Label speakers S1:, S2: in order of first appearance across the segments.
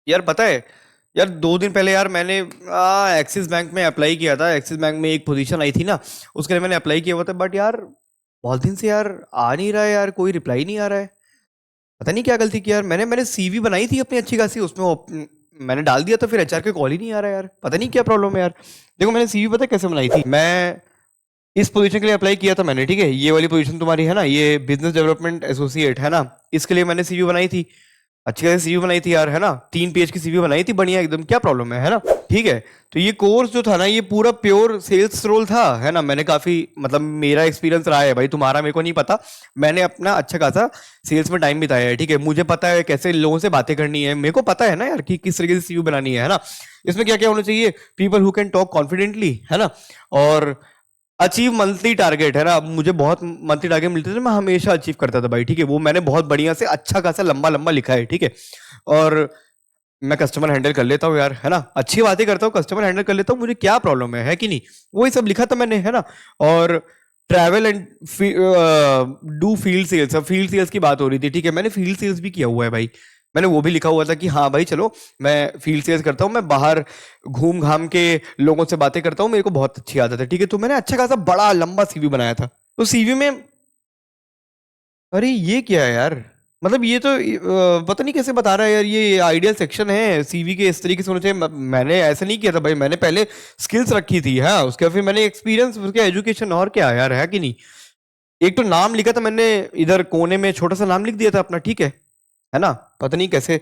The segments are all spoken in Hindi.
S1: यार पता है, यार 2 दिन पहले यार मैंने एक्सिस बैंक में अप्लाई किया था। एक्सिस बैंक में एक पोजीशन आई थी ना, उसके लिए मैंने अप्लाई किया हुआ था। बट यार बहुत दिन से यार आ नहीं रहा है यार, कोई रिप्लाई नहीं आ रहा है। पता नहीं क्या गलती की यार। मैंने सीवी बनाई थी अपनी अच्छी खासी, उसमें मैंने डाल दिया था, फिर एचआर के कॉल ही नहीं आ रहा है यार। पता नहीं क्या प्रॉब्लम है यार। देखो मैंने सीवी पता है कैसे बनाई थी। मैं इस पोजीशन के लिए अप्लाई किया था मैंने, ठीक है। ये वाली पोजीशन तुम्हारी है ना, ये बिजनेस डेवलपमेंट एसोसिएट है ना, इसके लिए मैंने सीवी बनाई थी। अच्छी खासी सीवी बनाई थी यार, है ना। 3 पेज की सीवी बनाई थी, बढ़िया एकदम। क्या प्रॉब्लम है ना। ठीक है। तो ये कोर्स जो था ना, ये पूरा प्योर सेल्स रोल था, है ना। मैंने काफी मतलब मेरा एक्सपीरियंस रहा है भाई, तुम्हारा मेरे को नहीं पता। मैंने अपना अच्छा खासा सेल्स में टाइम बिताया है, ठीक है। मुझे पता है कैसे लोगों से बातें करनी है, मेरे को पता है ना यार कि किस तरीके से सीवी बनानी है ना। इसमें क्या क्या होना चाहिए, people who can talk confidently, है ना। और अचीव मंथली टारगेट, है ना। अब मुझे बहुत मंथली टारगेट मिलते थे, मैं हमेशा अचीव करता था भाई, ठीक है। वो मैंने बहुत बढ़िया से अच्छा खासा लंबा लंबा लिखा है, ठीक है। और मैं कस्टमर हैंडल कर लेता हूँ यार, है ना। अच्छी बातें करता हूँ, कस्टमर हैंडल कर लेता हूँ, मुझे क्या प्रॉब्लम है कि नहीं। वही सब लिखा था मैंने, है ना। और travel and do field sales, अब फील्ड सेल्स की बात हो रही थी, ठीक है। मैंने फील्ड सेल्स भी किया हुआ है भाई। मैंने वो भी लिखा हुआ था कि हाँ भाई चलो, मैं फील्ड सेल्स करता हूँ, मैं बाहर घूम घाम के लोगों से बातें करता हूँ, मेरे को बहुत अच्छी आदत है, ठीक है। तो मैंने अच्छा खासा बड़ा लंबा सीवी बनाया था। तो सीवी में, अरे ये क्या है यार। मतलब ये तो पता नहीं कैसे बता रहा है यार। ये आइडियल सेक्शन है सीवी के, इस तरीके से होना चाहिए। मैंने ऐसा नहीं किया था भाई, मैंने पहले स्किल्स रखी थी, हाँ। उसके बाद फिर मैंने एक्सपीरियंस, उसके एजुकेशन, और क्या यार, है कि नहीं। एक तो नाम लिखा था मैंने, इधर कोने में छोटा सा नाम लिख दिया था अपना, ठीक है ना। पता नहीं कैसे,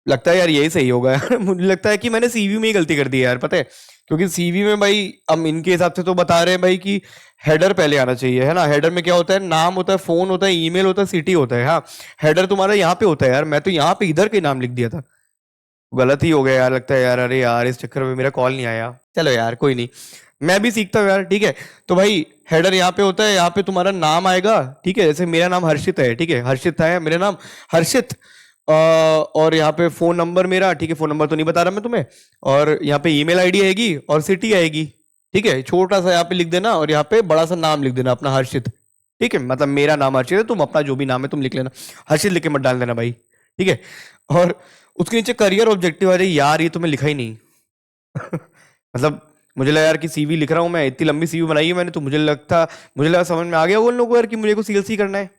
S1: लगता है यार यही सही होगा यार। मुझे लगता है कि मैंने सीवी में ही गलती कर दी है यार, पता है। क्योंकि सीवी में भाई, हम इनके हिसाब से तो बता रहे हैं भाई कि हेडर पहले आना चाहिए, है ना। हेडर में क्या होता है, नाम होता है, फोन होता है, ईमेल होता है, सिटी होता है, हाँ। हेडर तुम्हारा यहाँ पे होता है यार, मैं तो यहाँ पे इधर के नाम लिख दिया था। गलत ही हो गया यार, लगता है यार। अरे यार इस चक्कर में मेरा कॉल नहीं आया। चलो यार कोई नहीं, मैं भी सीखता हूँ यार, ठीक है। तो भाई हेडर यहाँ पे होता है, यहाँ पे तुम्हारा नाम आएगा, ठीक है। जैसे मेरा नाम हर्षित है, ठीक है, हर्षित है मेरा नाम, हर्षित। और यहाँ पे फोन नंबर मेरा, ठीक है, फोन नंबर तो नहीं बता रहा मैं तुम्हें। और यहाँ पे ईमेल आईडी आएगी और सिटी आएगी, ठीक है। छोटा सा यहाँ पे लिख देना, और यहाँ पे बड़ा सा नाम लिख देना अपना, हर्षित। ठीक है, मतलब मेरा नाम हर्षित है, तुम अपना जो भी नाम है तुम लिख लेना। हर्षित लिख के मत डाल देना भाई, ठीक है। और उसके नीचे करियर ऑब्जेक्टिव, अरे यार ये तो मैं लिखा ही नहीं। मतलब मुझे लगा यार कि सीवी लिख रहा हूँ मैं, इतनी लंबी सीवी बनाई है मैंने, तो मुझे लगा समझ में आ गया उन लोगों को यार कि मुझे को सीएलसी करना है,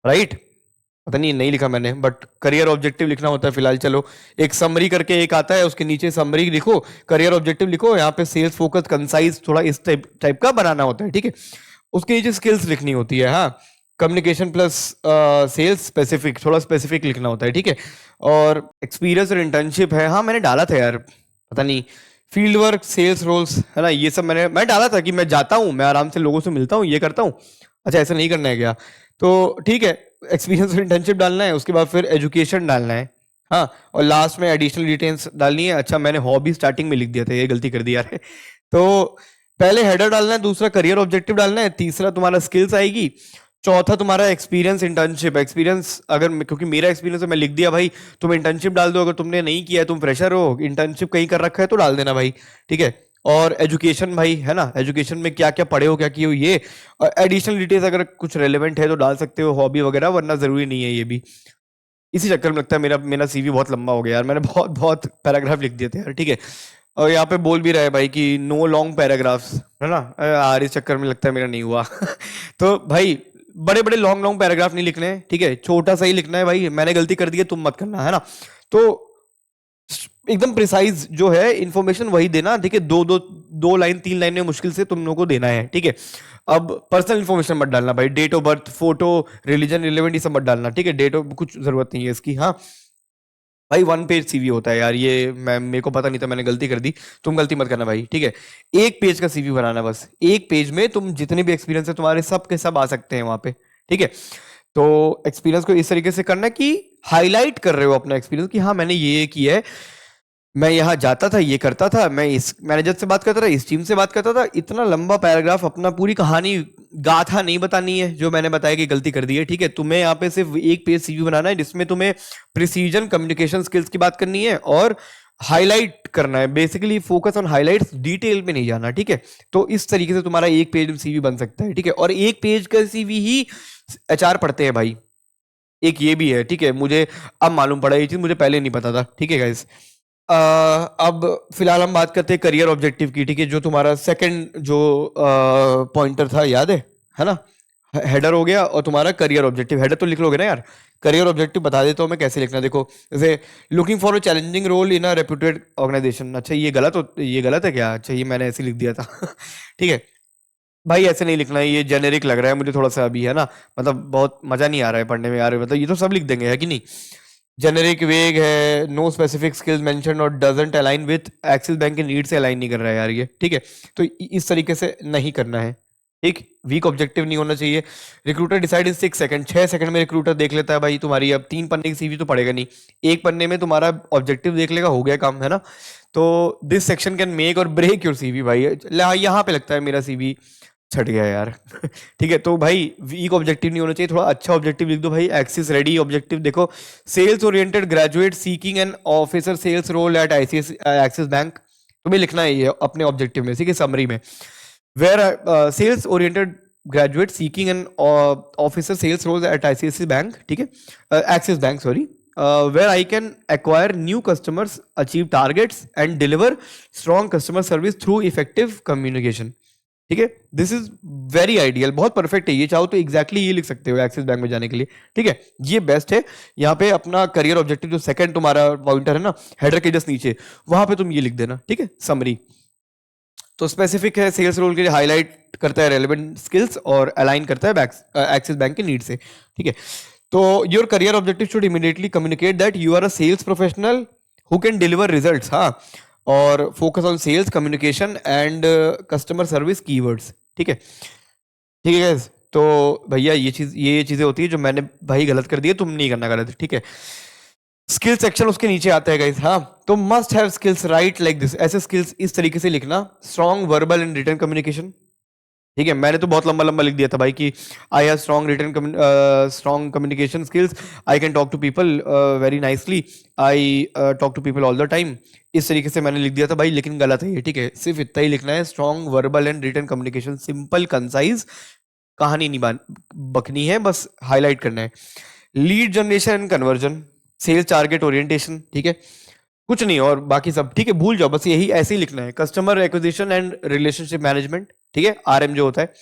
S1: राइट। पता नहीं, नहीं लिखा मैंने, बट करियर ऑब्जेक्टिव लिखना होता है फिलहाल। चलो, एक समरी करके एक आता है, उसके नीचे समरी लिखो, करियर ऑब्जेक्टिव लिखो, यहाँ पे सेल्स फोकस कंसाइज थोड़ा इस टाइप टाइप का बनाना होता है, ठीक है। उसके नीचे स्किल्स लिखनी होती है, हाँ। कम्युनिकेशन प्लस सेल्स स्पेसिफिक, थोड़ा स्पेसिफिक लिखना होता है, ठीक है। और एक्सपीरियंस और इंटर्नशिप है, हाँ मैंने डाला था यार। पता नहीं, फील्ड वर्क, सेल्स रोल्स, है ना, ये सब मैं डाला था कि मैं जाता हूँ, मैं आराम से लोगों से मिलता हूँ, ये करता हूँ। अच्छा, ऐसा नहीं करना है क्या। तो ठीक है, एक्सपीरियंस और इंटर्नशिप डालना है, उसके बाद फिर एजुकेशन डालना है, हाँ। और लास्ट में एडिशनल डिटेल्स डालनी है। अच्छा, मैंने हॉबी स्टार्टिंग में लिख दिया था, ये गलती कर दी यार। तो पहले हेडर डालना है, दूसरा करियर ऑब्जेक्टिव डालना है, तीसरा तुम्हारा स्किल्स आएगी, चौथा तुम्हारा एक्सपीरियंस इंटर्नशिप। एक्सपीरियंस अगर क्योंकि मेरा एक्सपीरियंस है, मैं लिख दिया भाई। तुम इंटर्नशिप डाल दो, अगर तुमने नहीं किया है, तुम फ्रेशर हो, इंटर्नशिप कहीं कर रखा है तो डाल देना भाई, ठीक है। और एजुकेशन भाई, है ना, एजुकेशन में क्या क्या पढ़े हो, क्या किए हो, ये। और एडिशनल डिटेल्स अगर कुछ रेलेवेंट है तो डाल सकते हो, हॉबी वगैरह, वरना जरूरी नहीं है ये भी। इसी चक्कर में लगता है मेरा मेरा सीवी बहुत लंबा हो गया यार, मैंने बहुत बहुत पैराग्राफ लिख दिए थे यार, ठीक है। और यहाँ पे बोल भी रहा है भाई कि नो लॉन्ग पैराग्राफ्स, है ना। यार इस चक्कर में लगता है मेरा नहीं हुआ। तो भाई बड़े बड़े लॉन्ग लॉन्ग पैराग्राफ नहीं लिखने हैं, ठीक है, छोटा सा ही लिखना है भाई। मैंने गलती कर दी है, तुम मत करना, है ना। तो एकदम प्रिसाइज जो है इंफॉर्मेशन वही देना, ठीक है। दो दो 2 लाइन 3 लाइन में मुश्किल से तुम लोगों को देना है, ठीक है। अब पर्सनल इन्फॉर्मेशन मत डालना भाई, date of birth, photo, religion, relevant, ये सब मत डालना, ठीक है। डेट ऑफ कुछ जरूरत नहीं है इसकी, हाँ। भाई 1 पेज सीवी होता है यार, ये मैं मेरे को पता नहीं था, मैंने गलती कर दी। तुम गलती मत करना भाई, ठीक है। 1 पेज का सीवी बनाना, बस 1 पेज में तुम जितने भी एक्सपीरियंस है तुम्हारे, सब के सब आ सकते हैं वहां पे, ठीक है। तो एक्सपीरियंस को इस तरीके से करना है कि हाईलाइट कर रहे हो अपना एक्सपीरियंस कि हाँ मैंने ये किया है, मैं यहाँ जाता था, ये करता था, मैं इस मैनेजर से बात करता था, इस टीम से बात करता था। इतना लंबा पैराग्राफ, अपना पूरी कहानी, गाथा नहीं बतानी है जो मैंने बताया कि गलती कर दी है, ठीक है। तुम्हें यहाँ पे सिर्फ 1 पेज सीवी बनाना है, जिसमें तुम्हें प्रिसीजन कम्युनिकेशन स्किल्स की बात करनी है, और हाईलाइट करना है, basically focus on highlights, detail में नहीं जाना, ठीक है। तो इस तरीके से तुम्हारा 1 पेज सीवी बन सकता है, ठीक है। और 1 पेज का सीवी ही एचआर पढ़ते हैं भाई, एक ये भी है, ठीक है, मुझे अब मालूम पड़ा, ये चीज मुझे पहले नहीं पता था, ठीक है गाइस। अब फिलहाल हम बात करते हैं करियर ऑब्जेक्टिव की, ठीक है, जो तुम्हारा सेकंड जो पॉइंटर था, याद है ना? हेडर हो गया और तुम्हारा करियर ऑब्जेक्टिव, हेडर तो लिख लोगे ना यार। करियर ऑब्जेक्टिव बता देता हूँ मैं कैसे लिखना, देखो जैसे looking for a challenging role in a reputed organisation. अच्छा ये गलत है क्या? अच्छा ये मैंने ऐसे लिख दिया था ठीक है भाई, ऐसे नहीं लिखना है, ये जेनेरिक लग रहा है मुझे थोड़ा सा अभी, है ना? मतलब बहुत मजा नहीं आ रहा है पढ़ने में यार, मतलब ये तो सब लिख देंगे, है कि नहीं? जेनेरिक वेग है, नो स्पेसिफिक स्किल्स मेंशन और doesn't align with axis bank के नीड से अलाइन नहीं कर रहा है यार ये, ठीक है? तो इस तरीके से नहीं करना है, ठीक। वीक ऑब्जेक्टिव नहीं होना चाहिए। Recruiter decide in 6 second, 6 second में रिक्रूटर देख लेता है भाई तुम्हारी, अब 3 पन्ने की सीवी तो पड़ेगा नहीं, एक पन्ने में तुम्हारा ऑब्जेक्टिव देख लेगा, हो गया काम, है ना? तो दिस सेक्शन कैन मेक और ब्रेक योर सीवी भाई। यहाँ पे लगता है मेरा सीवी छट गया यार ठीक है, तो भाई वीक ऑब्जेक्टिव नहीं होना चाहिए, थोड़ा अच्छा ऑब्जेक्टिव लिख दो भाई। एक्सिस रेडी ऑब्जेक्टिव देखो, sales oriented graduate seeking an officer sales role at ICS Axis Bank, तुम्हें लिखना है ये अपने ऑब्जेक्टिव में, ठीक है, समरी में। Where sales oriented graduate seeking an officer sales role at ICIC bank, ठीक है, Axis Bank sorry, where I can acquire new customers, achieve targets and deliver strong customer service through effective communication, ठीक है। दिस इज वेरी आइडियल, बहुत परफेक्ट है ये, चाहो तो एग्जैक्टली ये लिख सकते हो एक्सिस बैंक में जाने के लिए, ठीक है, ये बेस्ट है। यहाँ पे अपना करियर ऑब्जेक्टिव जो सेकंड तुम्हारा पॉइंटर है ना, हेडर के जस्ट नीचे, वहां पे तुम ये लिख देना, ठीक है, समरी। तो स्पेसिफिक है, सेल्स रोल के लिए हाईलाइट करता है रेलेवेंट स्किल्स और अलाइन करता है एक्सिस बैंक के नीड से, ठीक है। तो your career objective should immediately communicate that you are a sales professional who can deliver results, हाँ, और focus on sales communication and customer service keywords, ठीक है, ठीक है guys? तो भैया ये चीजें होती है जो मैंने भाई गलत कर दी है, तुम नहीं करना गलत, ठीक है। स्किल सेक्शन उसके नीचे आता है गाइस, हाँ, तो must have skills right like this, ऐसे स्किल्स इस तरीके से लिखना, strong verbal and written communication, ठीक है। मैंने तो बहुत लंबा लंबा लिख दिया था भाई कि I have strong communication skills, I can talk to people very nicely, I talk to people all the time, इस तरीके से मैंने लिख दिया था भाई, लेकिन गलत है ये, ठीक है, सिर्फ इतना ही लिखना है, strong verbal and written communication, simple concise, कहानी नहीं बकनी है, बस हाईलाइट करना है। Lead generation and conversion, sales target orientation, ठीक है, कुछ नहीं और बाकी सब ठीक है, भूल जाओ, बस यही ऐसे ही लिखना है। Customer acquisition and relationship management, ठीक है, आरएम जो होता है।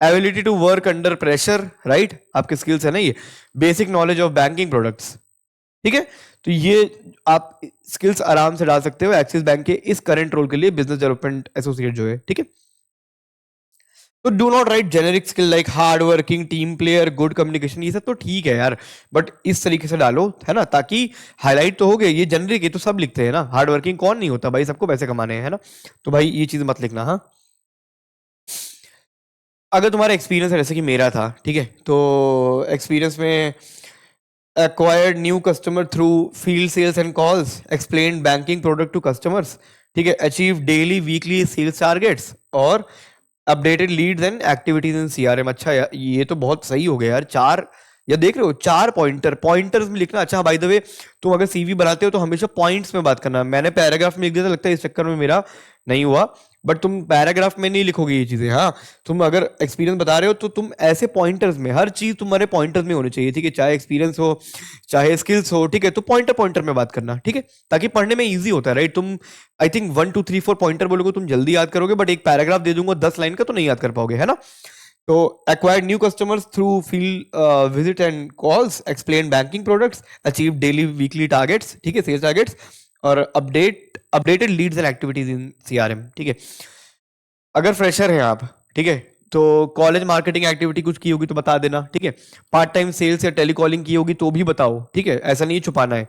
S1: Ability to work under pressure, right, आपके स्किल्स है ना ये। Basic knowledge of banking products, ठीक है, तो ये आप स्किल्स आराम से डाल सकते हो एक्सिस बैंक के इस करंट रोल के लिए, बिजनेस डेवलपमेंट एसोसिएट जो है, ठीक है। तो do not right generic skill like hard working, team player, good communication, ये सब तो ठीक है यार, बट इस तरीके से डालो, है ना, ताकि हाईलाइट तो हो गए। ये जेनेरिक, ये तो सब लिखते हैं ना, हार्ड वर्किंग कौन नहीं होता भाई, सबको पैसे कमाने हैं, है ना? तो भाई ये चीज मत लिखना, हाँ। अगर तुम्हारा एक्सपीरियंस है जैसे कि मेरा था, ठीक है, तो एक्सपीरियंस में acquired new customer through field sales and calls, explained banking product to customers, ठीक है, achieve daily weekly sales targets और updated Leeds and activities in CRM. अच्छा यार, ये तो बहुत सही हो गया यार, चार, या देख रहे हो, चार पॉइंटर्स में लिखना। अच्छा बाय द वे, तुम अगर सीवी बनाते हो तो हमेशा पॉइंट्स में बात करना, मैंने पैराग्राफ में लिख दिया था, लगता है इस चक्कर में मेरा नहीं हुआ, बट तुम पैराग्राफ में नहीं लिखोगे ये चीजें, हाँ। तुम अगर एक्सपीरियंस बता रहे हो तो तुम ऐसे पॉइंटर्स में, हर चीज तुम्हारे पॉइंटर्स में होनी चाहिए, ठीक है, चाहे एक्सपीरियंस हो चाहे स्किल्स हो, ठीक है, तो पॉइंटर पॉइंटर में बात करना, ठीक है, ताकि पढ़ने में इजी होता है, राइट। तुम आई थिंक 1 2 3 4 पॉइंटर बोलोगे तुम जल्दी याद करोगे, बट एक पैराग्राफ दे दूंगा 10 लाइन का तो नहीं याद कर पाओगे, है ना? तो acquired new customers through field visit and calls, explain banking products, achieve daily weekly targets, ठीक है, sales targets, और updated Leeds and activities in CRM, ठीक है। अगर फ्रेशर हैं आप, ठीक है, तो कॉलेज मार्केटिंग एक्टिविटी कुछ की होगी तो बता देना, ठीक है। पार्ट टाइम सेल्स या टेलीकॉलिंग की होगी तो भी बताओ, ठीक है, ऐसा नहीं छुपाना है।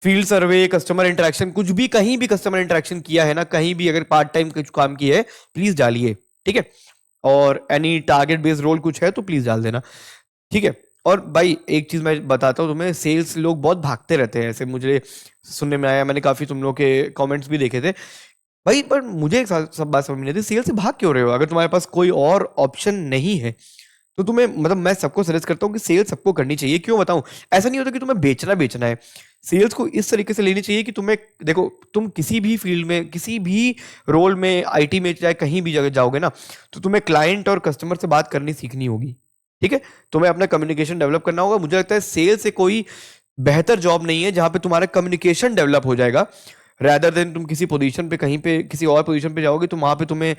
S1: फील्ड सर्वे, कस्टमर इंटरेक्शन, कुछ भी कहीं भी कस्टमर इंटरेक्शन किया है ना, कहीं भी अगर पार्ट टाइम कुछ काम किया है प्लीज डालिए, ठीक है। और एनी टारगेट बेस्ड रोल कुछ है तो प्लीज डाल देना, ठीक है। और भाई एक चीज मैं बताता हूँ तुम्हें, सेल्स लोग बहुत भागते रहते हैं, ऐसे मुझे सुनने में आया, मैंने काफी तुम लोग के कमेंट्स भी देखे थे भाई, पर मुझे एक सब बात समझ नहीं आती, सेल से भाग क्यों रहे हो? अगर तुम्हारे पास कोई और ऑप्शन नहीं है तो तुम्हें, मतलब मैं सबको सजेस्ट करता हूँ कि सेल्स सबको करनी चाहिए। क्यों बताऊं? ऐसा नहीं होता कि तुम्हें बेचना है, सेल्स को इस तरीके से लेनी चाहिए कि तुम्हें, देखो तुम किसी भी फील्ड में, किसी भी रोल में, आईटी में चाहे कहीं भी जगह जाओगे ना, तो तुम्हें क्लाइंट और कस्टमर से बात करनी सीखनी होगी, ठीक है, तुम्हें अपना कम्युनिकेशन डेवलप करना होगा। मुझे लगता है सेल से कोई बेहतर जॉब नहीं है जहां पे तुम्हारा कम्युनिकेशन डेवलप हो जाएगा, रैदर देन तुम किसी पोजीशन पे, कहीं पे किसी और पोजीशन पे जाओगे तो वहां पे तुम्हें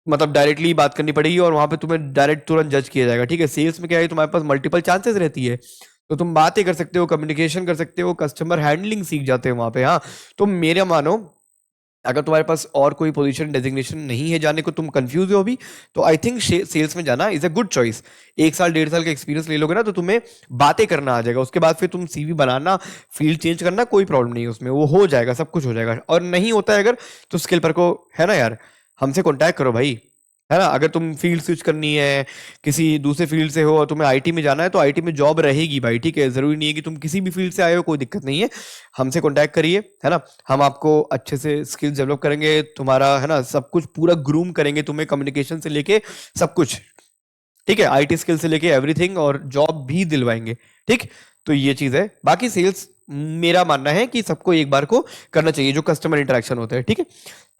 S1: मतलब डायरेक्टली बात करनी पड़ेगी और वहां पे तुम्हें डायरेक्ट तुरंत जज किया जाएगा। ठीक है, सेल्स में क्या है, तुम्हारे पास मल्टीपल चांसेस रहती है, तो तुम बातें कर सकते हो, कम्युनिकेशन कर सकते हो, कस्टमर हैंडलिंग सीख जाते हैं वहां पे। हाँ, तो मेरा मानो अगर तुम्हारे पास और कोई पोजीशन डेजिग्नेशन नहीं है जाने को, तुम कंफ्यूज हो अभी, तो आई थिंक सेल्स में जाना इज अ गुड चॉइस। 1 साल 1.5 साल का एक्सपीरियंस ले लोगे ना तो तुम्हें बातें करना आ जाएगा, उसके बाद फिर तुम सीवी बनाना, फील्ड चेंज करना, कोई प्रॉब्लम नहीं है उसमें, वो हो जाएगा, सब कुछ हो जाएगा। और नहीं होता है अगर, तो स्किल पर को है ना यार, हमसे कॉन्टैक्ट करो भाई, है ना। अगर तुम फील्ड स्विच करनी है, किसी दूसरे फील्ड से हो और तुम्हें आईटी में जाना है, तो आईटी में जॉब रहेगी भाई। ठीक है, जरूरी नहीं है कि तुम किसी भी फील्ड से आए हो, कोई दिक्कत नहीं है, हमसे कॉन्टैक्ट करिए, है ना। हम आपको अच्छे से स्किल्स डेवलप करेंगे, तुम्हारा है ना सब कुछ पूरा ग्रूम करेंगे तुम्हें, कम्युनिकेशन से लेके सब कुछ। ठीक है, आईटी स्किल से लेके एवरीथिंग, और जॉब भी दिलवाएंगे। ठीक, तो ये चीज है। बाकी सेल्स मेरा मानना है कि सबको एक बार को करना चाहिए, जो कस्टमर इंटरेक्शन होता है। ठीक है,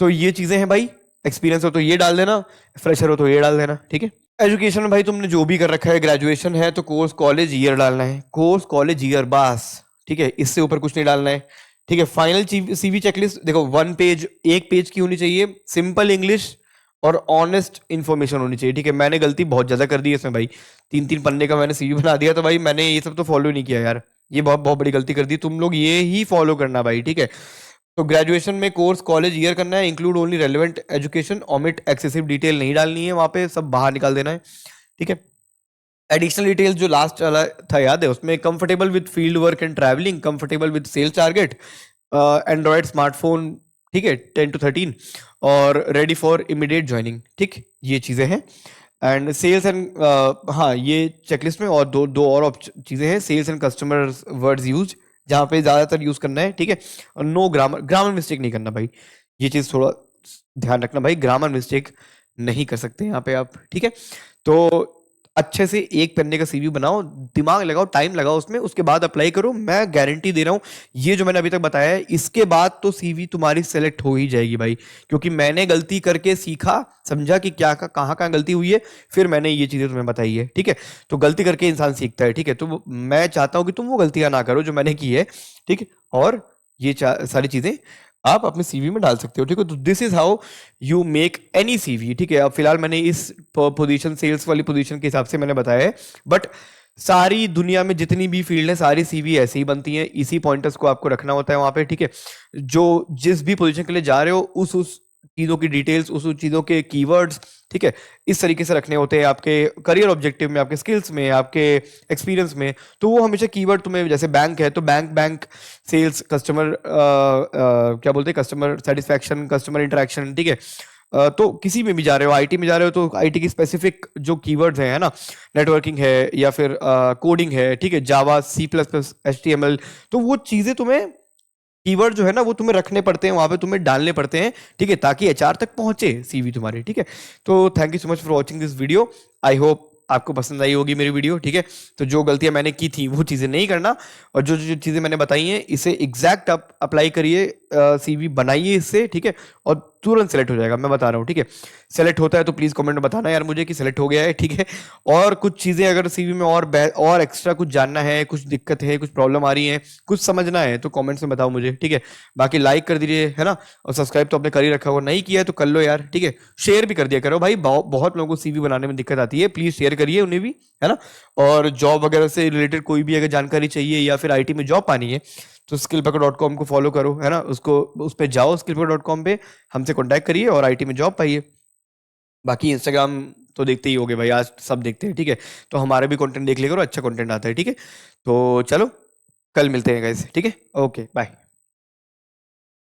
S1: तो ये चीजें हैं भाई। एक्सपीरियंस हो तो ये डाल देना, फ्रेशर हो तो ये डाल देना। ठीक है, एजुकेशन में भाई तुमने जो भी कर रखा है, ग्रेजुएशन है तो कोर्स कॉलेज ईयर डालना है, कोर्स कॉलेज ईयर बस। ठीक है, इससे ऊपर कुछ नहीं डालना है। ठीक है, फाइनल सीवी चेकलिस्ट देखो, 1 पेज, 1 पेज की होनी चाहिए, सिंपल इंग्लिश और ऑनेस्ट इन्फॉर्मेशन होनी चाहिए। ठीक है, मैंने गलती बहुत ज्यादा कर दी है इसमें भाई, 3-3 पन्ने का मैंने सीवी बना दिया, तो भाई मैंने ये सब तो फॉलो नहीं किया यार, ये बहुत बहुत बड़ी गलती कर दी। तुम लोग ये ही फॉलो करना भाई। ठीक है, तो ग्रेजुएशन में कोर्स कॉलेज ईयर करना है, include only relevant education, omit excessive detail नहीं डालनी है वहां पे, सब बाहर निकाल देना है। ठीक है, एडिशनल डिटेल्स जो लास्ट वाला था याद है, उसमें comfortable with field work and travelling, comfortable with sales target, Android smartphone, ठीक है 10 to 13, और रेडी फॉर इमीडिएट ज्वाइनिंग। ठीक, ये चीजें हैं। एंड सेल्स एंड, हाँ ये चेकलिस्ट में और दो दो और चीजें हैं, sales and customer words use, जहाँ पे ज्यादातर यूज करना है। ठीक है, और नो ग्रामर, ग्रामर मिस्टेक नहीं करना भाई, ये चीज थोड़ा ध्यान रखना भाई, ग्रामर मिस्टेक नहीं कर सकते यहाँ पे आप। ठीक है, तो अच्छे से 1 पन्ने का सीवी बनाओ, दिमाग लगाओ, टाइम लगाओ उसमें, उसके बाद अप्लाई करो। मैं गारंटी दे रहा हूँ, ये जो मैंने अभी तक बताया है, इसके बाद तो सीवी तुम्हारी सेलेक्ट हो ही जाएगी भाई, क्योंकि मैंने गलती करके सीखा, समझा कि क्या कहाँ कहाँ गलती हुई है, फिर मैंने ये चीजें तुम्हें बताई है। ठीक है, तो गलती करके इंसान सीखता है। ठीक है, तो मैं चाहता हूँ कि तुम वो गलतियां ना करो जो मैंने की है। ठीक है, और ये सारी चीजें आप अपने सीवी में डाल सकते हो। ठीक है, तो this is how you make any CV. ठीक है, अब फिलहाल मैंने इस पोजीशन, सेल्स वाली पोजीशन के हिसाब से मैंने बताया है, बट सारी दुनिया में जितनी भी फील्ड है, सारी सीवी ऐसे ही बनती है, इसी पॉइंटर्स को आपको रखना होता है वहां पे। ठीक है, जो जिस भी पोजीशन के लिए जा रहे हो, उस चीजों की डिटेल्स, उस चीजों के कीवर्ड्स, ठीक है, इस तरीके से रखने होते हैं आपके करियर ऑब्जेक्टिव में, आपके स्किल्स में, आपके एक्सपीरियंस में। तो वो हमेशा कीवर्ड तुम्हें, जैसे बैंक है तो बैंक सेल्स, कस्टमर क्या बोलते हैं, कस्टमर सेटिस्फैक्शन, कस्टमर इंटरेक्शन। ठीक है, तो किसी में भी जा रहे हो, आईटी में जा रहे हो तो आईटी की स्पेसिफिक जो कीवर्ड्स हैं, है ना, नेटवर्किंग है या फिर कोडिंग है, ठीक है, जावा, C++, HTML, तो वो चीजें तुम्हें, कीवर्ड जो है ना, वो तुम्हें रखने पड़ते हैं वहां पे, तुम्हें डालने पड़ते हैं। ठीक है, ताकि एचआर तक पहुंचे सीवी तुम्हारी। ठीक है, तो thank you so much for watching this video, I hope आपको पसंद आई होगी मेरी वीडियो। ठीक है, तो जो गलतियां मैंने की थी वो चीजें नहीं करना, और जो जो चीजें मैंने बताई हैं इसे एग्जैक्ट आप अप्लाई करिए, सीवी बनाइए इससे। ठीक है, और तुरंत सेलेक्ट हो जाएगा, मैं बता रहा हूँ। ठीक है, सेलेक्ट होता है तो प्लीज कमेंट में बताना यार मुझे कि सेलेक्ट हो गया है। ठीक है, और कुछ चीजें अगर सीवी में और एक्स्ट्रा कुछ जानना है, कुछ दिक्कत है, कुछ प्रॉब्लम आ रही है, कुछ समझना है, तो कमेंट्स में बताओ मुझे। ठीक है, बाकी लाइक कर दीजिए, है ना, और सब्सक्राइब तो आपने कर ही रखा होगा, नहीं किया है तो कर लो यार। ठीक है, शेयर भी कर दिया करो भाई, बहुत लोगों को सीवी बनाने में दिक्कत आती है, प्लीज शेयर करिए उन्हें भी, है ना। और जॉब वगैरह से रिलेटेड कोई भी अगर जानकारी चाहिए या फिर आईटी में जॉब पानी है, तो skillpacker.com को फॉलो करो, है ना, उसको उस पे जाओ, skillpacker.com पे हमसे कांटेक्ट करिए और आईटी में जॉब पाइए। बाकी इंस्टाग्राम तो देखते ही होगे भाई, आज सब देखते हैं। ठीक है, तो हमारे भी कंटेंट देख लिया करो, अच्छा कंटेंट आता है। ठीक है, तो चलो कल मिलते हैं गाइस। ठीक है, ओके बाय।